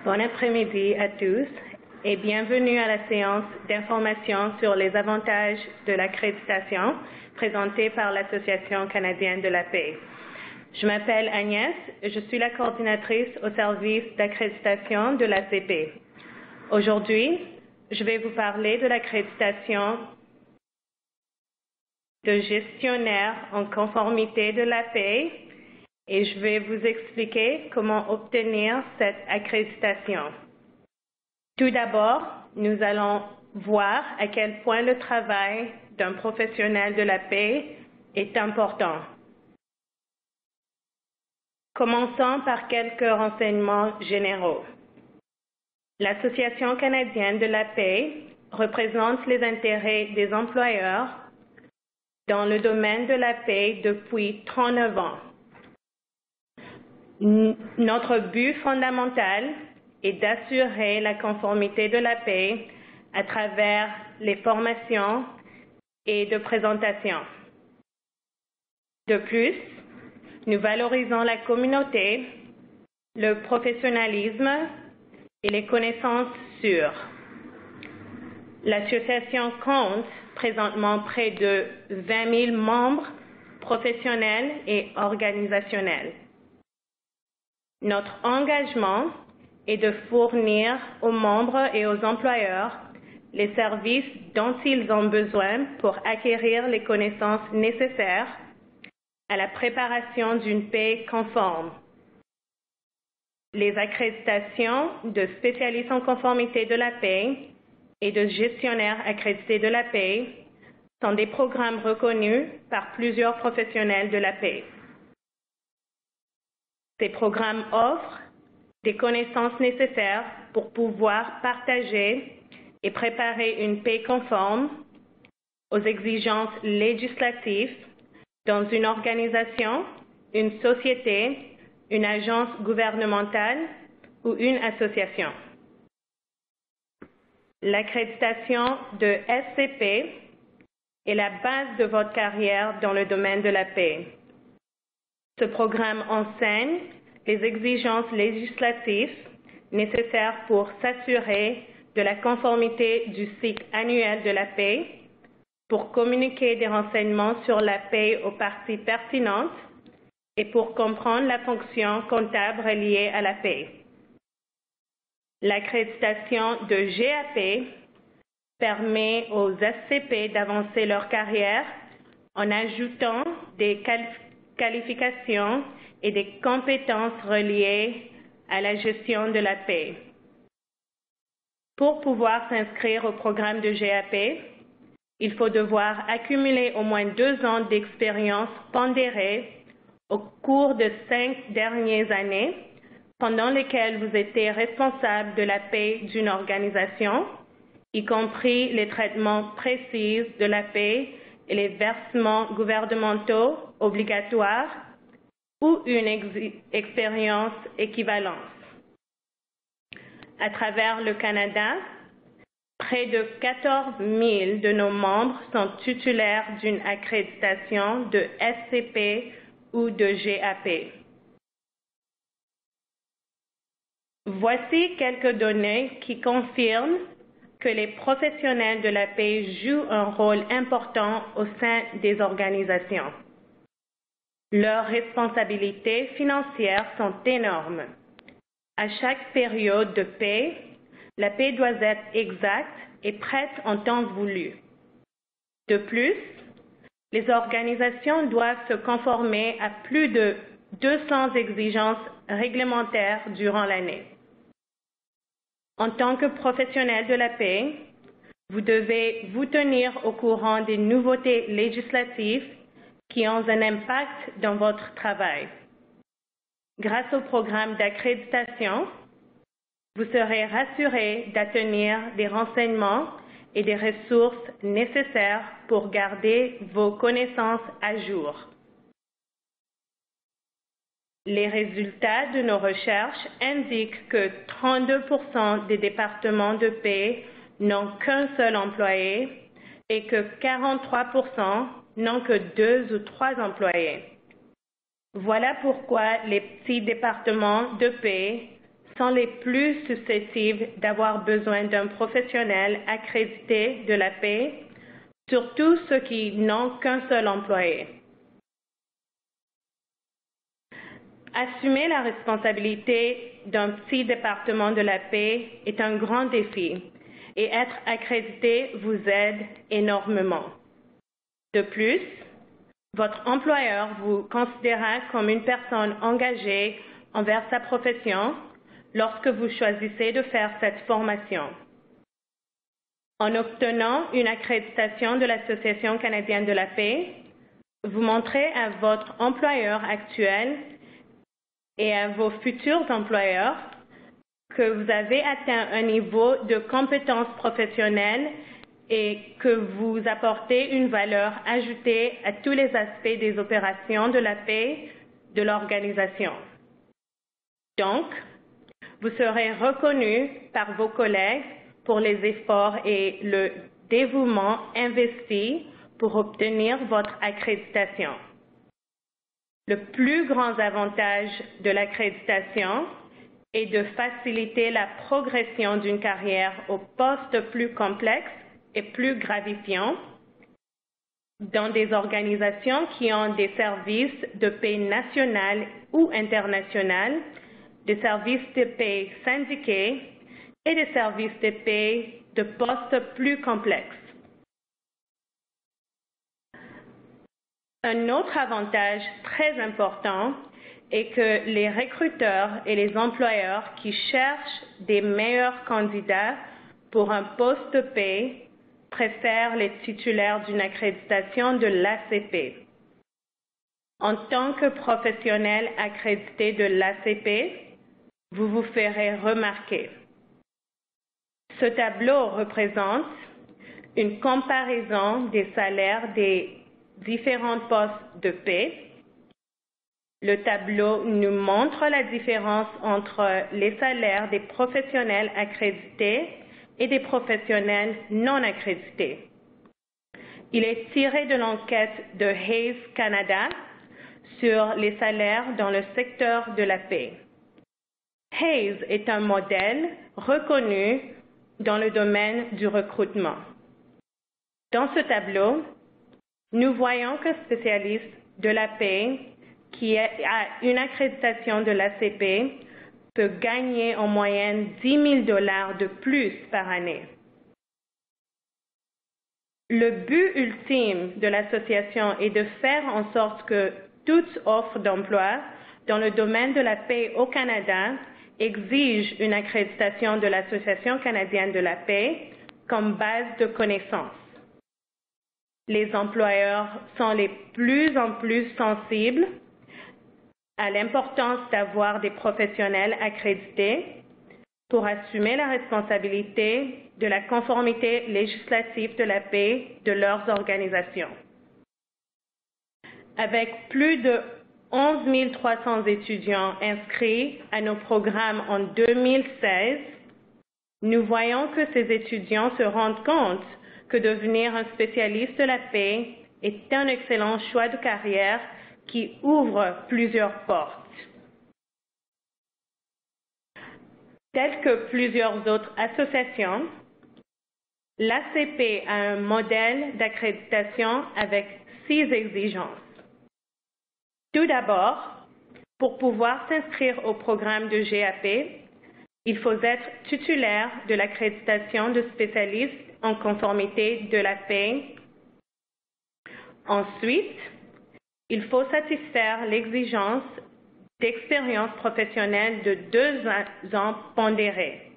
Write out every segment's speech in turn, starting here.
Bon après-midi à tous et bienvenue à la séance d'information sur les avantages de l'accréditation présentée par l'Association canadienne de la paix. Je m'appelle Agnès et je suis la coordinatrice au service d'accréditation de l'ACP. Aujourd'hui, je vais vous parler de l'accréditation de gestionnaire en conformité de la paix et je vais vous expliquer comment obtenir cette accréditation. Tout d'abord, nous allons voir à quel point le travail d'un professionnel de la paix est important. Commençons par quelques renseignements généraux. L'Association canadienne de la paix représente les intérêts des employeurs dans le domaine de la paix depuis 39 ans. Notre but fondamental est d'assurer la conformité de la paix à travers les formations et de présentation. De plus, nous valorisons la communauté, le professionnalisme et les connaissances sûres. L'association compte présentement près de 20 000 membres professionnels et organisationnels. Notre engagement est de fournir aux membres et aux employeurs les services dont ils ont besoin pour acquérir les connaissances nécessaires à la préparation d'une paix conforme. Les accréditations de spécialistes en conformité de la paix et de gestionnaires accrédités de la paix sont des programmes reconnus par plusieurs professionnels de la paix. Ces programmes offrent des connaissances nécessaires pour pouvoir partager et préparer une paix conforme aux exigences législatives dans une organisation, une société, une agence gouvernementale ou une association. L'accréditation de SCP est la base de votre carrière dans le domaine de la paix. Ce programme enseigne les exigences législatives nécessaires pour s'assurer de la conformité du cycle annuel de la paix, pour communiquer des renseignements sur la paix aux parties pertinentes et pour comprendre la fonction comptable reliée à la paix. L'accréditation de GAP permet aux SCP d'avancer leur carrière en ajoutant des qualifications et des compétences reliées à la gestion de la paix. Pour pouvoir s'inscrire au programme de GAP, il faut devoir accumuler au moins 2 ans d'expérience pondérée au cours de 5 dernières années, pendant lesquelles vous étiez responsable de la paix d'une organisation, y compris les traitements précis de la paix et les versements gouvernementaux obligatoires ou une expérience équivalente. À travers le Canada, près de 14 000 de nos membres sont titulaires d'une accréditation de SCP ou de GAP. Voici quelques données qui confirment que les professionnels de la paix jouent un rôle important au sein des organisations. Leurs responsabilités financières sont énormes. À chaque période de paix, la paix doit être exacte et prête en temps voulu. De plus, les organisations doivent se conformer à plus de 200 exigences réglementaires durant l'année. En tant que professionnel de la paix, vous devez vous tenir au courant des nouveautés législatives qui ont un impact dans votre travail. Grâce au programme d'accréditation, vous serez rassuré d'obtenir des renseignements et des ressources nécessaires pour garder vos connaissances à jour. Les résultats de nos recherches indiquent que 32% des départements de paix n'ont qu'un seul employé et que 43% n'ont que 2 ou 3 employés. Voilà pourquoi les petits départements de paix sont les plus susceptibles d'avoir besoin d'un professionnel accrédité de la paix, surtout ceux qui n'ont qu'un seul employé. Assumer la responsabilité d'un petit département de la paix est un grand défi et être accrédité vous aide énormément. De plus, votre employeur vous considérera comme une personne engagée envers sa profession lorsque vous choisissez de faire cette formation. En obtenant une accréditation de l'Association canadienne de la paix, vous montrez à votre employeur actuel et à vos futurs employeurs que vous avez atteint un niveau de compétence professionnelle et que vous apportez une valeur ajoutée à tous les aspects des opérations de la paix de l'organisation. Donc, vous serez reconnu par vos collègues pour les efforts et le dévouement investis pour obtenir votre accréditation. Le plus grand avantage de l'accréditation est de faciliter la progression d'une carrière au poste plus complexe et plus gratifiant dans des organisations qui ont des services de paix national ou international, des services de paix syndiqués et des services de paix de postes plus complexes. Un autre avantage très important est que les recruteurs et les employeurs qui cherchent des meilleurs candidats pour un poste de paix préfèrent les titulaires d'une accréditation de l'ACP. En tant que professionnel accrédité de l'ACP, vous vous ferez remarquer. Ce tableau représente une comparaison des salaires des différents postes de paix. Le tableau nous montre la différence entre les salaires des professionnels accrédités et des professionnels non accrédités. Il est tiré de l'enquête de Hays Canada sur les salaires dans le secteur de la paix. Hays est un modèle reconnu dans le domaine du recrutement. Dans ce tableau, nous voyons qu'un spécialiste de la paix qui a une accréditation de l'ACP peut gagner en moyenne 10 000 $ de plus par année. Le but ultime de l'association est de faire en sorte que toute offre d'emploi dans le domaine de la paix au Canada exige une accréditation de l'Association canadienne de la paix comme base de connaissances. Les employeurs sont de plus en plus sensibles à l'importance d'avoir des professionnels accrédités pour assumer la responsabilité de la conformité législative de la paix de leurs organisations. Avec plus de 11 300 étudiants inscrits à nos programmes en 2016, nous voyons que ces étudiants se rendent compte que devenir un spécialiste de la paix est un excellent choix de carrière qui ouvre plusieurs portes. Telles que plusieurs autres associations, l'ACP a un modèle d'accréditation avec 6 exigences. Tout d'abord, pour pouvoir s'inscrire au programme de GAP, il faut être titulaire de l'accréditation de spécialiste en conformité de la paix. Ensuite, il faut satisfaire l'exigence d'expérience professionnelle de 2 ans pondérée.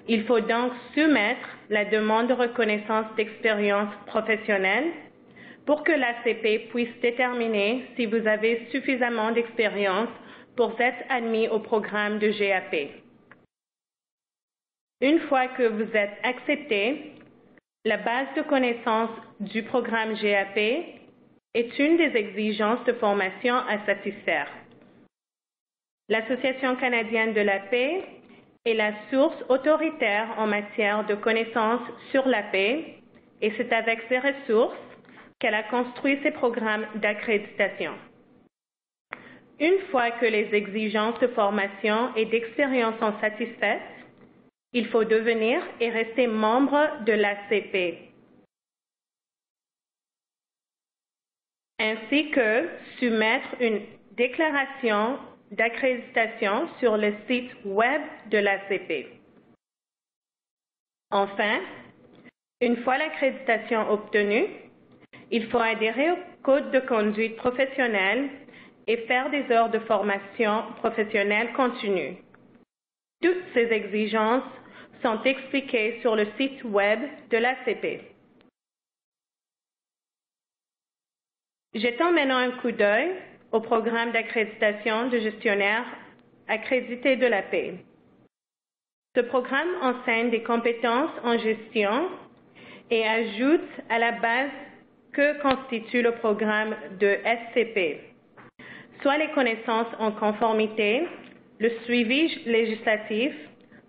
Il faut donc soumettre la demande de reconnaissance d'expérience professionnelle pour que l'ACP puisse déterminer si vous avez suffisamment d'expérience pour être admis au programme de GAP. Une fois que vous êtes accepté, la base de connaissances du programme GAP est une des exigences de formation à satisfaire. L'Association canadienne de la paix est la source autoritaire en matière de connaissances sur la paix et c'est avec ces ressources qu'elle a construit ses programmes d'accréditation. Une fois que les exigences de formation et d'expérience sont satisfaites, il faut devenir et rester membre de l'ACP, ainsi que soumettre une déclaration d'accréditation sur le site web de l'ACP. Enfin, une fois l'accréditation obtenue, il faut adhérer au code de conduite professionnelle et faire des heures de formation professionnelle continue. Toutes ces exigences sont expliquées sur le site web de l'ACP. Jetons maintenant un coup d'œil au programme d'accréditation de gestionnaires accrédités de la paix. Ce programme enseigne des compétences en gestion et ajoute à la base que constitue le programme de SCP, soit les connaissances en conformité, le suivi législatif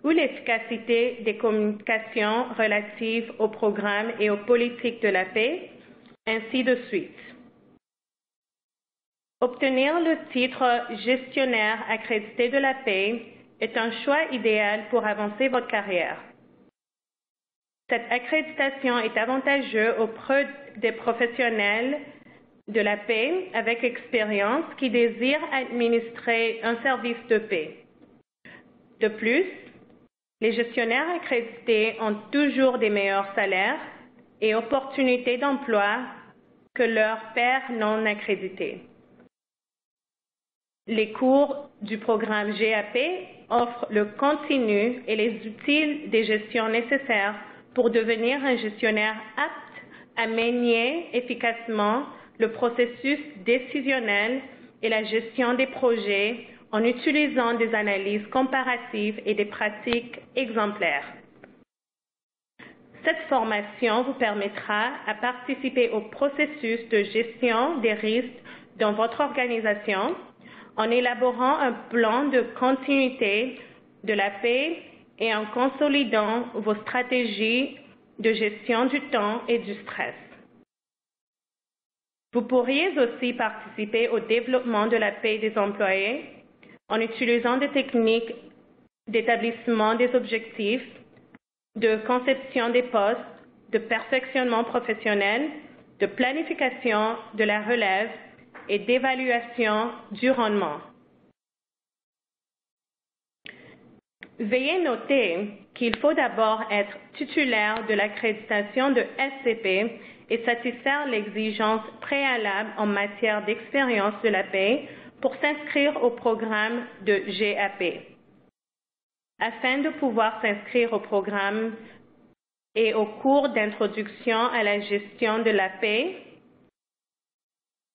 ou l'efficacité des communications relatives au programme et aux politiques de la paix, ainsi de suite. Obtenir le titre gestionnaire accrédité de la paix est un choix idéal pour avancer votre carrière. Cette accréditation est avantageuse auprès des professionnels de la paix avec expérience qui désirent administrer un service de paix. De plus, les gestionnaires accrédités ont toujours des meilleurs salaires et opportunités d'emploi que leurs pairs non accrédités. Les cours du programme GAP offrent le contenu et les outils de gestion nécessaires pour devenir un gestionnaire apte à manier efficacement le processus décisionnel et la gestion des projets en utilisant des analyses comparatives et des pratiques exemplaires. Cette formation vous permettra de participer au processus de gestion des risques dans votre organisation en élaborant un plan de continuité de la paix et en consolidant vos stratégies de gestion du temps et du stress. Vous pourriez aussi participer au développement de la paix des employés en utilisant des techniques d'établissement des objectifs, de conception des postes, de perfectionnement professionnel, de planification de la relève et d'évaluation du rendement. Veuillez noter qu'il faut d'abord être titulaire de l'accréditation de SCP et satisfaire l'exigence préalable en matière d'expérience de la paix pour s'inscrire au programme de GAP. Afin de pouvoir s'inscrire au programme et au cours d'introduction à la gestion de la paix,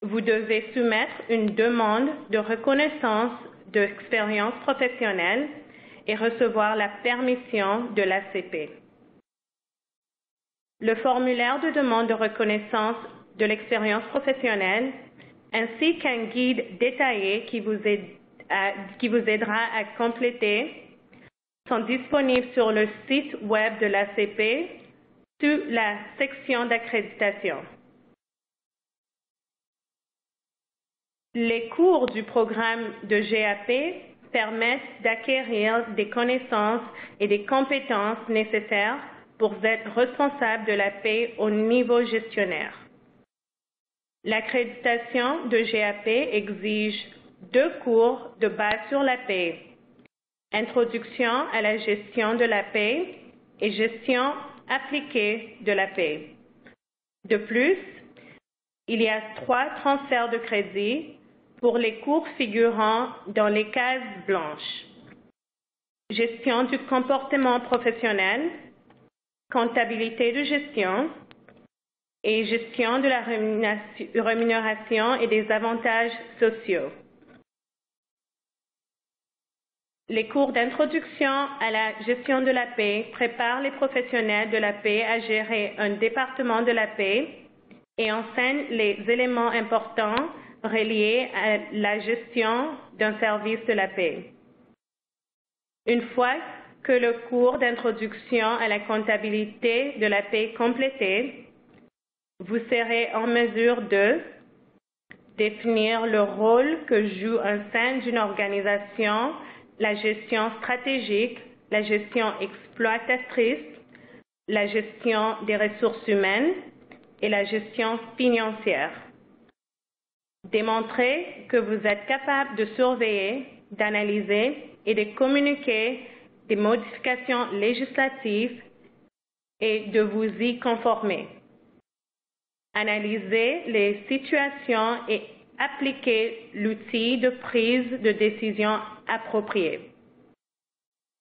vous devez soumettre une demande de reconnaissance d'expérience professionnelle et recevoir la permission de l'ACP. Le formulaire de demande de reconnaissance de l'expérience professionnelle ainsi qu'un guide détaillé qui vous aidera à compléter sont disponibles sur le site web de l'ACP sous la section d'accréditation. Les cours du programme de GAP permettent d'acquérir des connaissances et des compétences nécessaires pour être responsable de la paix au niveau gestionnaire. L'accréditation de GAP exige 2 cours de base sur la paix, Introduction à la gestion de la paix et Gestion appliquée de la paix. De plus, il y a 3 transferts de crédits pour les cours figurant dans les cases blanches. Gestion du comportement professionnel, comptabilité de gestion et gestion de la rémunération et des avantages sociaux. Les cours d'introduction à la gestion de la paix préparent les professionnels de la paix à gérer un département de la paix et enseignent les éléments importants reliés à la gestion d'un service de la paix. Une fois que le cours d'introduction à la comptabilité de la paix est complété, vous serez en mesure de définir le rôle que joue au sein d'une organisation la gestion stratégique, la gestion exploitatrice, la gestion des ressources humaines et la gestion financière. Démontrer que vous êtes capable de surveiller, d'analyser et de communiquer des modifications législatives et de vous y conformer. Analyser les situations et appliquer l'outil de prise de décision approprié.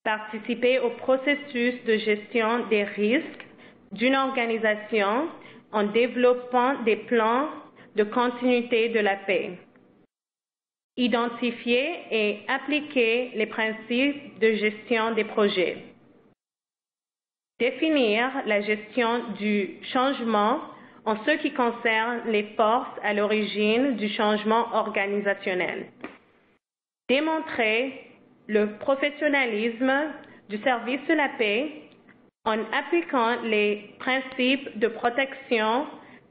Participer au processus de gestion des risques d'une organisation en développant des plans de continuité de la paix. Identifier et appliquer les principes de gestion des projets. Définir la gestion du changement en ce qui concerne les forces à l'origine du changement organisationnel. Démontrer le professionnalisme du service de la paix en appliquant les principes de protection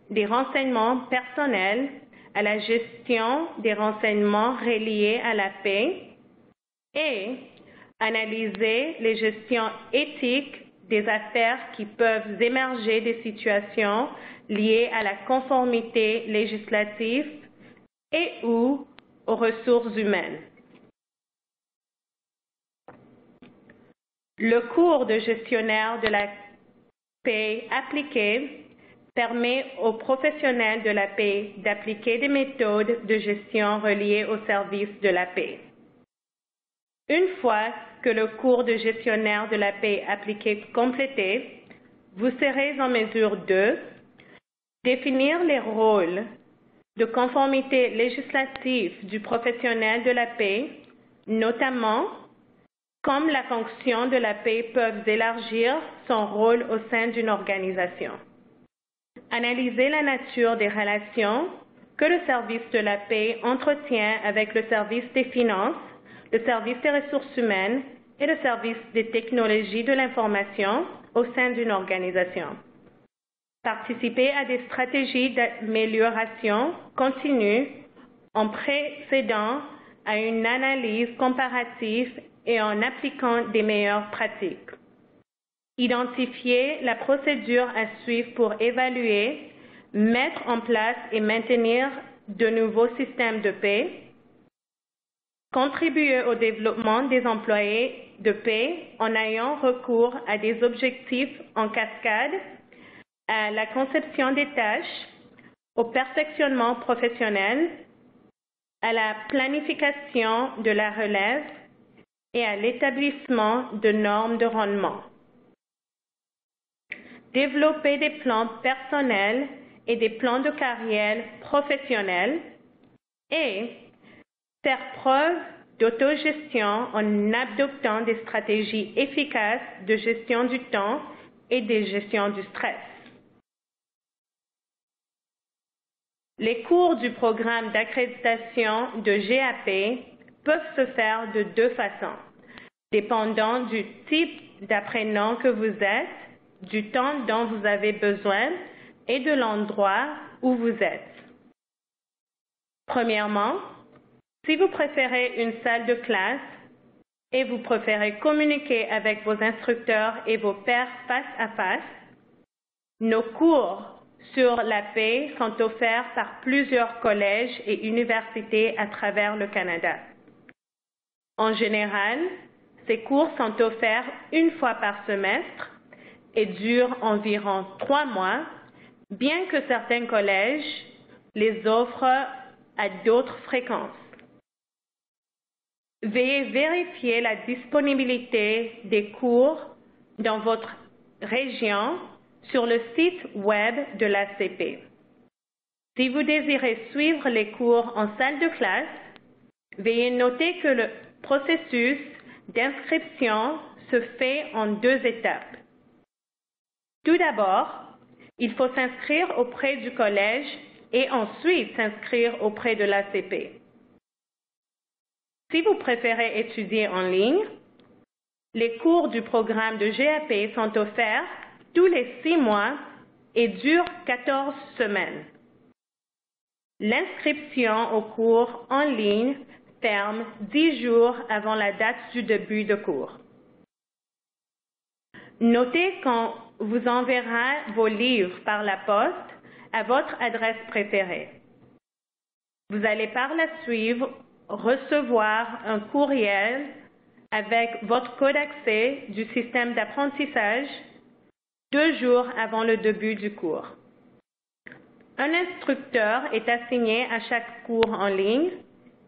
des renseignements personnels à la gestion des renseignements reliés à la paix et analyser les gestions éthiques des affaires qui peuvent émerger des situations liées à la conformité législative et ou aux ressources humaines. Le cours de gestionnaire de la paix appliquée permet aux professionnels de la paix d'appliquer des méthodes de gestion reliées au service de la paix. Une fois que le cours de gestionnaire de la paix appliqué est complété, vous serez en mesure de définir les rôles de conformité législative du professionnel de la paix, notamment comme la fonction de la paix peut élargir son rôle au sein d'une organisation. Analyser la nature des relations que le service de la paix entretient avec le service des finances, le service des ressources humaines et le service des technologies de l'information au sein d'une organisation. Participer à des stratégies d'amélioration continue en précédant à une analyse comparative et en appliquant des meilleures pratiques. Identifier la procédure à suivre pour évaluer, mettre en place et maintenir de nouveaux systèmes de paix. Contribuer au développement des employés de paix en ayant recours à des objectifs en cascade, à la conception des tâches, au perfectionnement professionnel, à la planification de la relève et à l'établissement de normes de rendement. Développer des plans personnels et des plans de carrière professionnels et faire preuve d'autogestion en adoptant des stratégies efficaces de gestion du temps et de gestion du stress. Les cours du programme d'accréditation de GAP peuvent se faire de deux façons, dépendant du type d'apprenant que vous êtes, du temps dont vous avez besoin et de l'endroit où vous êtes. Premièrement, si vous préférez une salle de classe et vous préférez communiquer avec vos instructeurs et vos pairs face à face, nos cours sur la paix sont offerts par plusieurs collèges et universités à travers le Canada. En général, ces cours sont offerts une fois par semestre et durent environ 3 mois, bien que certains collèges les offrent à d'autres fréquences. Veuillez vérifier la disponibilité des cours dans votre région sur le site web de l'ACP. Si vous désirez suivre les cours en salle de classe, veuillez noter que le processus d'inscription se fait en 2 étapes. Tout d'abord, il faut s'inscrire auprès du collège et ensuite s'inscrire auprès de l'ACP. Si vous préférez étudier en ligne, les cours du programme de GAP sont offerts tous les 6 mois et durent 14 semaines. L'inscription au cours en ligne ferme 10 jours avant la date du début de cours. Notez qu'on vous enverra vos livres par la poste à votre adresse préférée. Vous allez par la suite recevoir un courriel avec votre code d'accès du système d'apprentissage 2 jours avant le début du cours. Un instructeur est assigné à chaque cours en ligne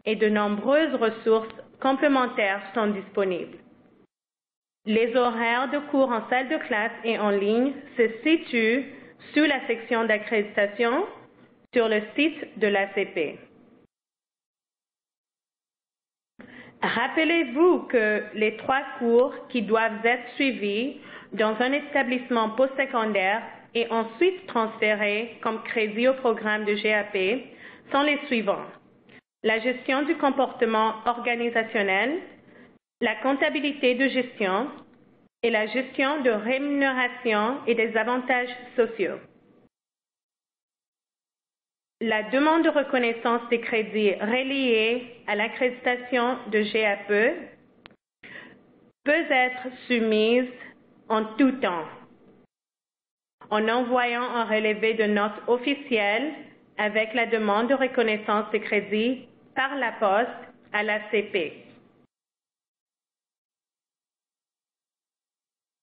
et de nombreuses ressources complémentaires sont disponibles. Les horaires de cours en salle de classe et en ligne se situent sous la section d'accréditation sur le site de l'ACP. Rappelez-vous que les 3 cours qui doivent être suivis dans un établissement postsecondaire et ensuite transférés comme crédit au programme de GAP sont les suivants: la gestion du comportement organisationnel, la comptabilité de gestion et la gestion de rémunération et des avantages sociaux. La demande de reconnaissance des crédits reliés à l'accréditation de GAP peut être soumise en tout temps en envoyant un relevé de note officielle avec la demande de reconnaissance des crédits par la poste à l'ACP.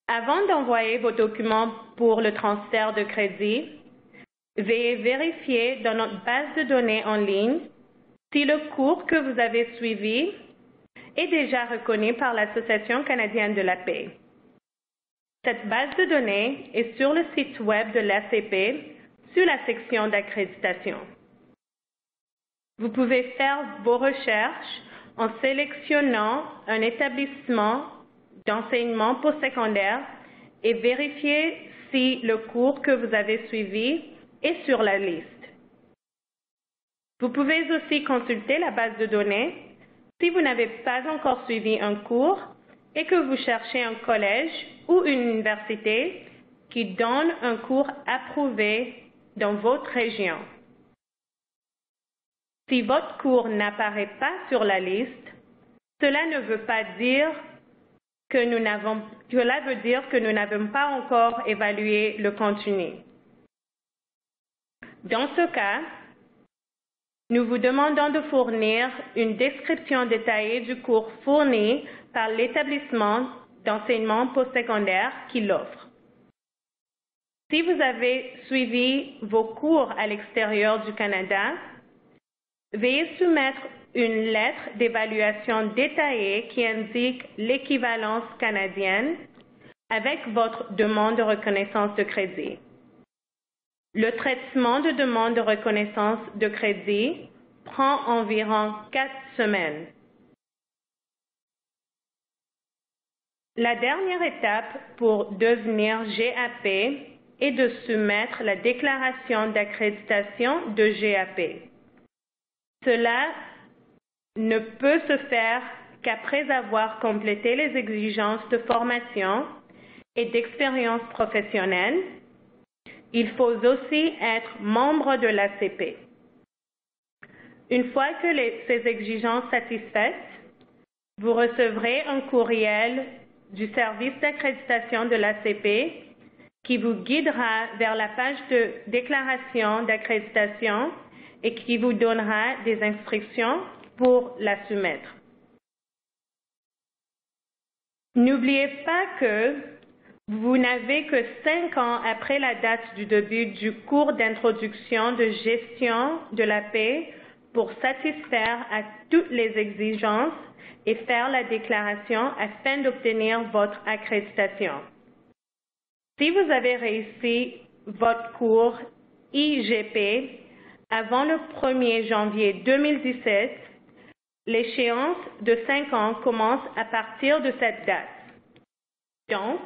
Avant d'envoyer vos documents pour le transfert de crédit, veuillez vérifier dans notre base de données en ligne si le cours que vous avez suivi est déjà reconnu par l'Association canadienne de la paix. Cette base de données est sur le site web de l'ACP sur la section d'accréditation. Vous pouvez faire vos recherches en sélectionnant un établissement d'enseignement postsecondaire et vérifier si le cours que vous avez suivi est sur la liste. Vous pouvez aussi consulter la base de données si vous n'avez pas encore suivi un cours et que vous cherchez un collège ou une université qui donne un cours approuvé dans votre région. Si votre cours n'apparaît pas sur la liste, cela ne veut pas dire cela veut dire que nous n'avons pas encore évalué le contenu. Dans ce cas, nous vous demandons de fournir une description détaillée du cours fourni par l'établissement d'enseignement postsecondaire qui l'offre. Si vous avez suivi vos cours à l'extérieur du Canada, veuillez soumettre une lettre d'évaluation détaillée qui indique l'équivalence canadienne avec votre demande de reconnaissance de crédit. Le traitement de demande de reconnaissance de crédit prend environ 4 semaines. La dernière étape pour devenir GAP est de soumettre la déclaration d'accréditation de GAP. Cela ne peut se faire qu'après avoir complété les exigences de formation et d'expérience professionnelle. Il faut aussi être membre de l'ACP. Une fois que ces exigences satisfaites, vous recevrez un courriel du service d'accréditation de l'ACP qui vous guidera vers la page de déclaration d'accréditation et qui vous donnera des instructions pour la soumettre. N'oubliez pas que vous n'avez que 5 ans après la date du début du cours d'introduction de gestion de la paix pour satisfaire à toutes les exigences et faire la déclaration afin d'obtenir votre accréditation. Si vous avez réussi votre cours IGP avant le 1er janvier 2017, l'échéance de 5 ans commence à partir de cette date. Donc,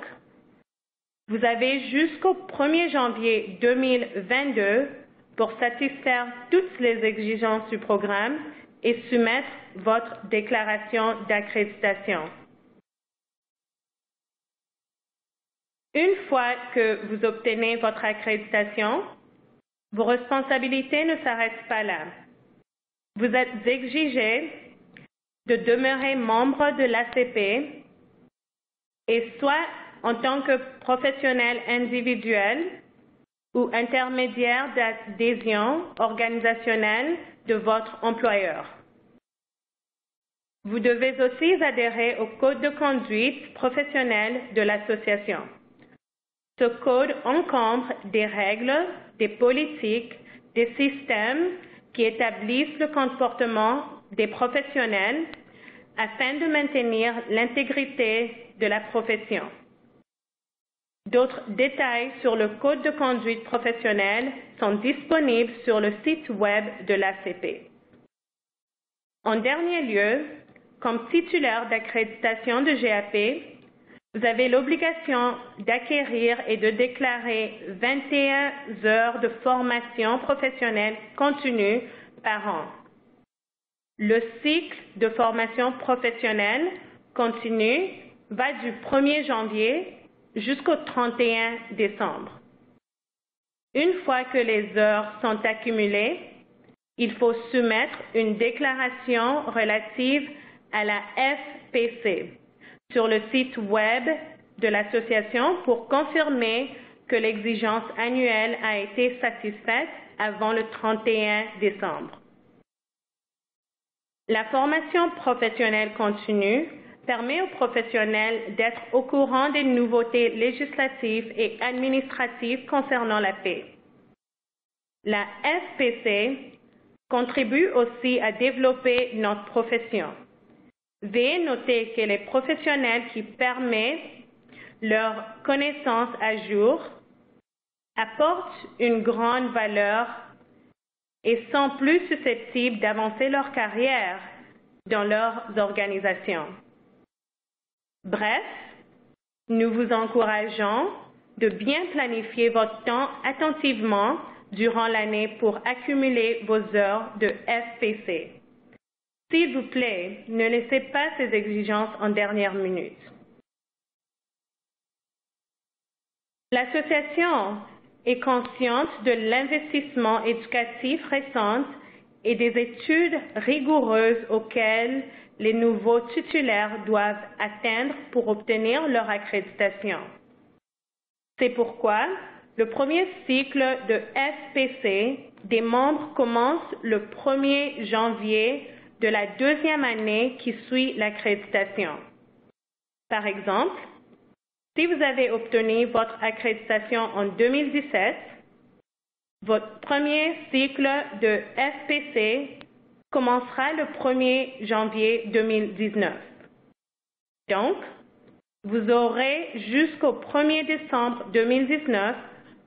vous avez jusqu'au 1er janvier 2022 pour satisfaire toutes les exigences du programme et soumettre votre déclaration d'accréditation. Une fois que vous obtenez votre accréditation, Vos responsabilités ne s'arrêtent pas là. Vous êtes exigé de demeurer membre de l'ACP et soit en tant que professionnel individuel ou intermédiaire d'adhésion organisationnelle de votre employeur. Vous devez aussi adhérer au code de conduite professionnelle de l'association. Ce code encombre des règles, des politiques, des systèmes qui établissent le comportement des professionnels afin de maintenir l'intégrité de la profession. D'autres détails sur le code de conduite professionnelle sont disponibles sur le site web de l'ACP. En dernier lieu, comme titulaire d'accréditation de GAP, vous avez l'obligation d'acquérir et de déclarer 21 heures de formation professionnelle continue par an. Le cycle de formation professionnelle continue va du 1er janvier jusqu'au 31 décembre. Une fois que les heures sont accumulées, il faut soumettre une déclaration relative à la FPC sur le site web de l'association pour confirmer que l'exigence annuelle a été satisfaite avant le 31 décembre. La formation professionnelle continue permet aux professionnels d'être au courant des nouveautés législatives et administratives concernant la paix. La FPC contribue aussi à développer notre profession. Veuillez noter que les professionnels qui permettent leur connaissance à jour apportent une grande valeur et sont plus susceptibles d'avancer leur carrière dans leurs organisations. Bref, nous vous encourageons de bien planifier votre temps attentivement durant l'année pour accumuler vos heures de FPC. S'il vous plaît, ne laissez pas ces exigences en dernière minute. L'association est consciente de l'investissement éducatif récent et des études rigoureuses auxquelles les nouveaux titulaires doivent atteindre pour obtenir leur accréditation. C'est pourquoi le premier cycle de FPC des membres commence le 1er janvier de la deuxième année qui suit l'accréditation. Par exemple, si vous avez obtenu votre accréditation en 2017, votre premier cycle de FPC commencera le 1er janvier 2019. Donc, vous aurez jusqu'au 1er décembre 2019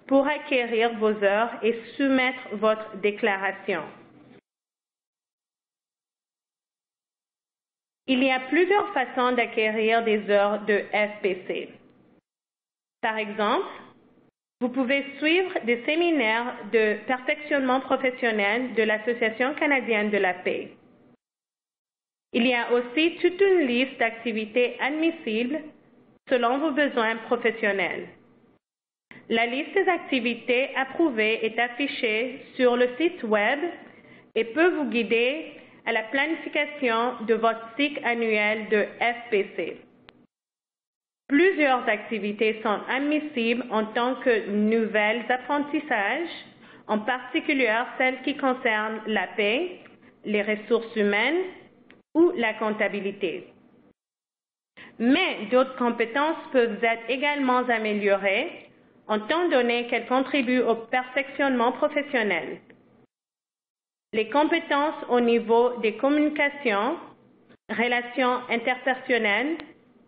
pour acquérir vos heures et soumettre votre déclaration. Il y a plusieurs façons d'acquérir des heures de FPC. Par exemple, vous pouvez suivre des séminaires de perfectionnement professionnel de l'Association canadienne de la paix. Il y a aussi toute une liste d'activités admissibles selon vos besoins professionnels. La liste des activités approuvées est affichée sur le site web et peut vous guider à la planification de votre cycle annuel de FPC. Plusieurs activités sont admissibles en tant que nouvelles apprentissages, en particulier celles qui concernent la paix, les ressources humaines ou la comptabilité. Mais d'autres compétences peuvent être également améliorées, étant donné qu'elles contribuent au perfectionnement professionnel. Les compétences au niveau des communications, relations interpersonnelles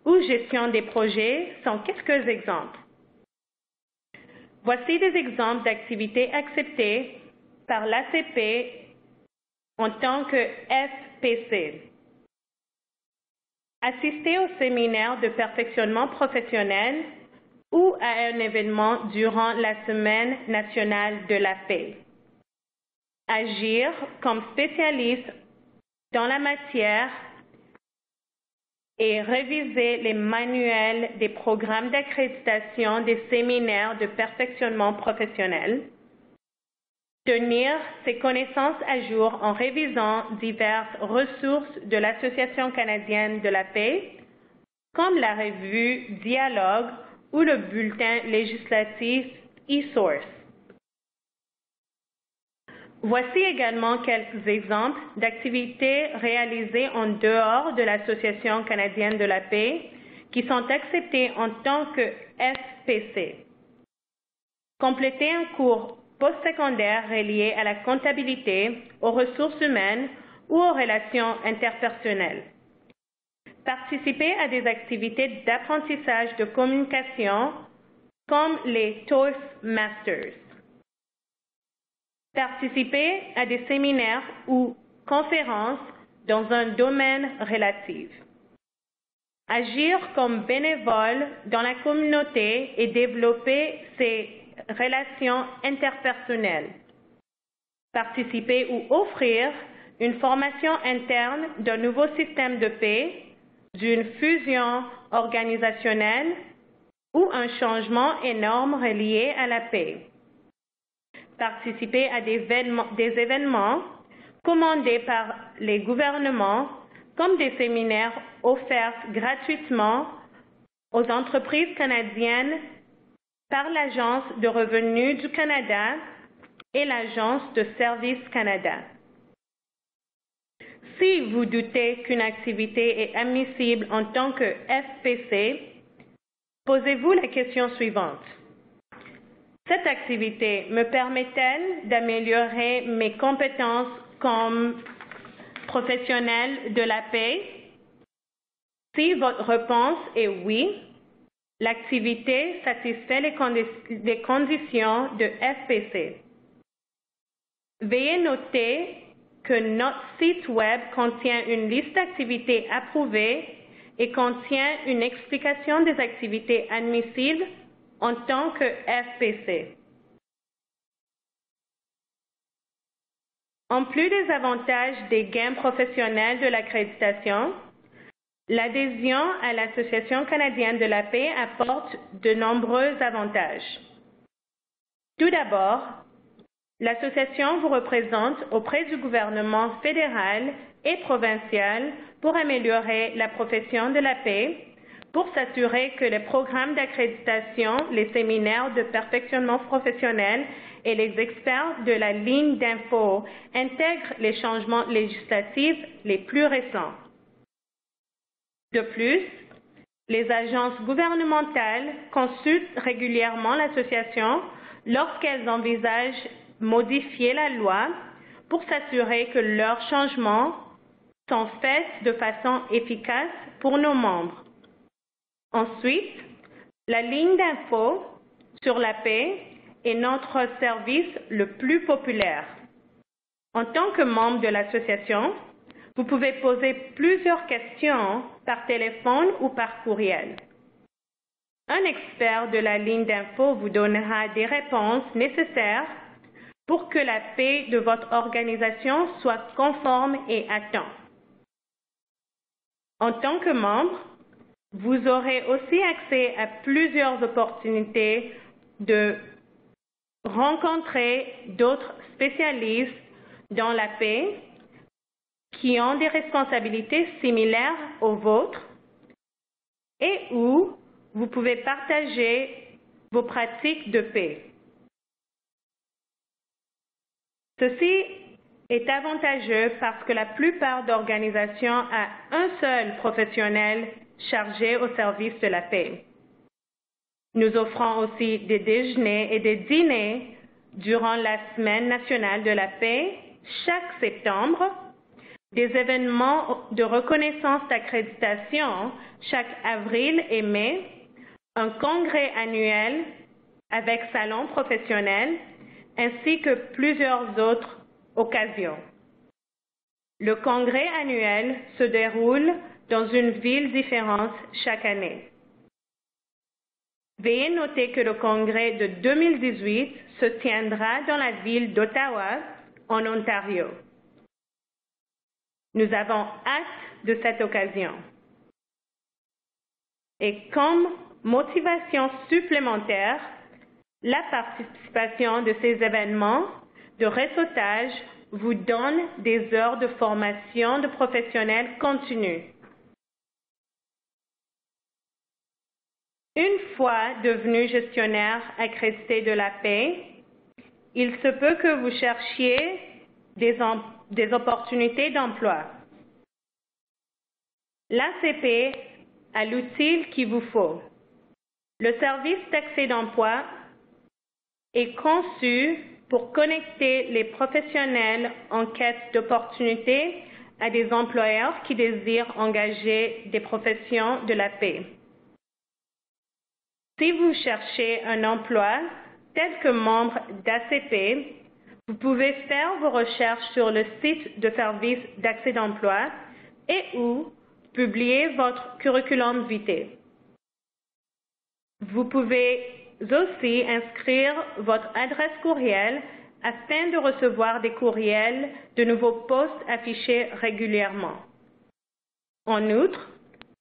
ou gestion des projets sont quelques exemples. Voici des exemples d'activités acceptées par l'ACP en tant que FPC. Assister au séminaire de perfectionnement professionnel ou à un événement durant la Semaine nationale de la paix. Agir comme spécialiste dans la matière et réviser les manuels des programmes d'accréditation des séminaires de perfectionnement professionnel. Tenir ses connaissances à jour en révisant diverses ressources de l'Association canadienne de la paix, comme la revue Dialogue ou le bulletin législatif e-Source. Voici également quelques exemples d'activités réalisées en dehors de l'Association canadienne de la paix qui sont acceptées en tant que FPC. Compléter un cours postsecondaire relié à la comptabilité, aux ressources humaines ou aux relations interpersonnelles. Participer à des activités d'apprentissage de communication comme les Toastmasters. Participer à des séminaires ou conférences dans un domaine relatif. Agir comme bénévole dans la communauté et développer ses relations interpersonnelles. Participer ou offrir une formation interne d'un nouveau système de paix, d'une fusion organisationnelle ou un changement énorme relié à la paix. Participer à des événements commandés par les gouvernements comme des séminaires offerts gratuitement aux entreprises canadiennes par l'Agence de revenus du Canada et l'Agence de services Canada. Si vous doutez qu'une activité est admissible en tant que FPC, posez-vous la question suivante. Cette activité me permet-elle d'améliorer mes compétences comme professionnel de la paix? Si votre réponse est oui, l'activité satisfait les conditions de FPC. Veuillez noter que notre site Web contient une liste d'activités approuvées et contient une explication des activités admissibles en tant que FPC. En plus des avantages des gains professionnels de l'accréditation, l'adhésion à l'Association canadienne de la paix apporte de nombreux avantages. Tout d'abord, l'association vous représente auprès du gouvernement fédéral et provincial pour améliorer la profession de la paix, pour s'assurer que les programmes d'accréditation, les séminaires de perfectionnement professionnel et les experts de la ligne d'info intègrent les changements législatifs les plus récents. De plus, les agences gouvernementales consultent régulièrement l'association lorsqu'elles envisagent modifier la loi pour s'assurer que leurs changements sont faits de façon efficace pour nos membres. Ensuite, la ligne d'info sur la paix est notre service le plus populaire. En tant que membre de l'association, vous pouvez poser plusieurs questions par téléphone ou par courriel. Un expert de la ligne d'info vous donnera des réponses nécessaires pour que la paix de votre organisation soit conforme et à temps. En tant que membre, vous aurez aussi accès à plusieurs opportunités de rencontrer d'autres spécialistes dans la paix qui ont des responsabilités similaires aux vôtres et où vous pouvez partager vos pratiques de paix. Ceci est avantageux parce que la plupart d'organisations ont un seul professionnel chargé au service de la paix. Nous offrons aussi des déjeuners et des dîners durant la Semaine nationale de la paix chaque septembre, des événements de reconnaissance d'accréditation chaque avril et mai, un congrès annuel avec salon professionnel, ainsi que plusieurs autres occasions. Le congrès annuel se déroule dans une ville différente chaque année. Veuillez noter que le congrès de 2018 se tiendra dans la ville d'Ottawa, en Ontario. Nous avons hâte de cette occasion. Et comme motivation supplémentaire, la participation de ces événements de réseautage vous donne des heures de formation de professionnels continue. Une fois devenu gestionnaire accrédité de la paix, il se peut que vous cherchiez des opportunités d'emploi. L'ACP a l'outil qu'il vous faut. Le service d'accès d'emploi est conçu pour connecter les professionnels en quête d'opportunités à des employeurs qui désirent engager des professions de la paix. Si vous cherchez un emploi tel que membre d'ACP, vous pouvez faire vos recherches sur le site de service d'accès d'emploi et ou publier votre curriculum vitae. Vous pouvez aussi inscrire votre adresse courriel afin de recevoir des courriels de nouveaux postes affichés régulièrement. En outre,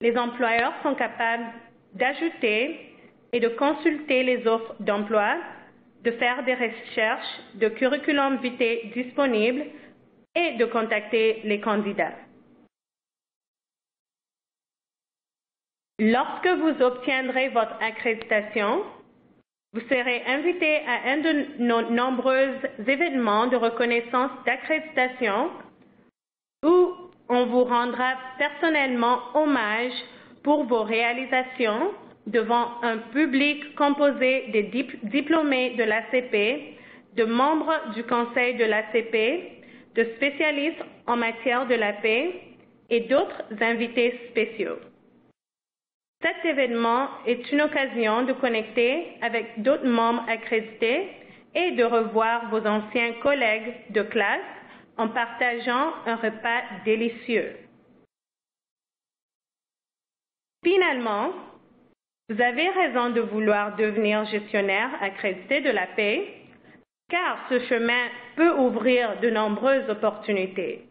les employeurs sont capables d'ajouter et de consulter les offres d'emploi, de faire des recherches de curriculum vitae disponibles et de contacter les candidats. Lorsque vous obtiendrez votre accréditation, vous serez invité à un de nos nombreux événements de reconnaissance d'accréditation où on vous rendra personnellement hommage pour vos réalisations devant un public composé des diplômés de l'ACP, de membres du conseil de l'ACP, de spécialistes en matière de la paix et d'autres invités spéciaux. Cet événement est une occasion de connecter avec d'autres membres accrédités et de revoir vos anciens collègues de classe en partageant un repas délicieux. Finalement, vous avez raison de vouloir devenir gestionnaire accrédité de la paix, car ce chemin peut ouvrir de nombreuses opportunités.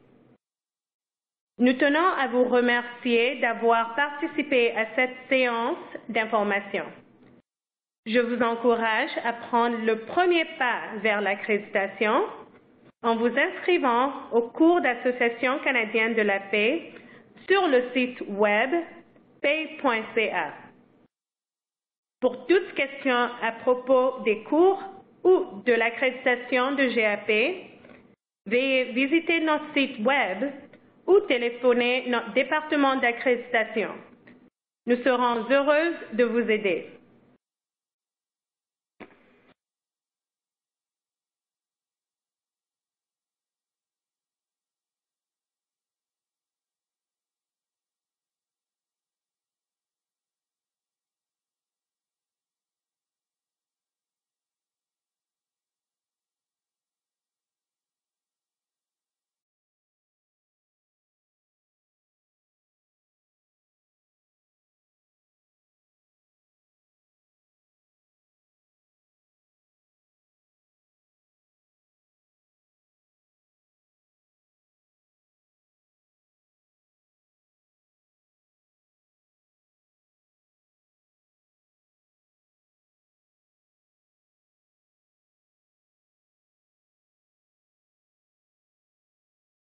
Nous tenons à vous remercier d'avoir participé à cette séance d'information. Je vous encourage à prendre le premier pas vers l'accréditation en vous inscrivant au cours d'Association canadienne de la paix sur le site web paix.ca. Pour toute question à propos des cours ou de l'accréditation de GAP, veuillez visiter notre site web ou téléphoner notre département d'accréditation. Nous serons heureuses de vous aider.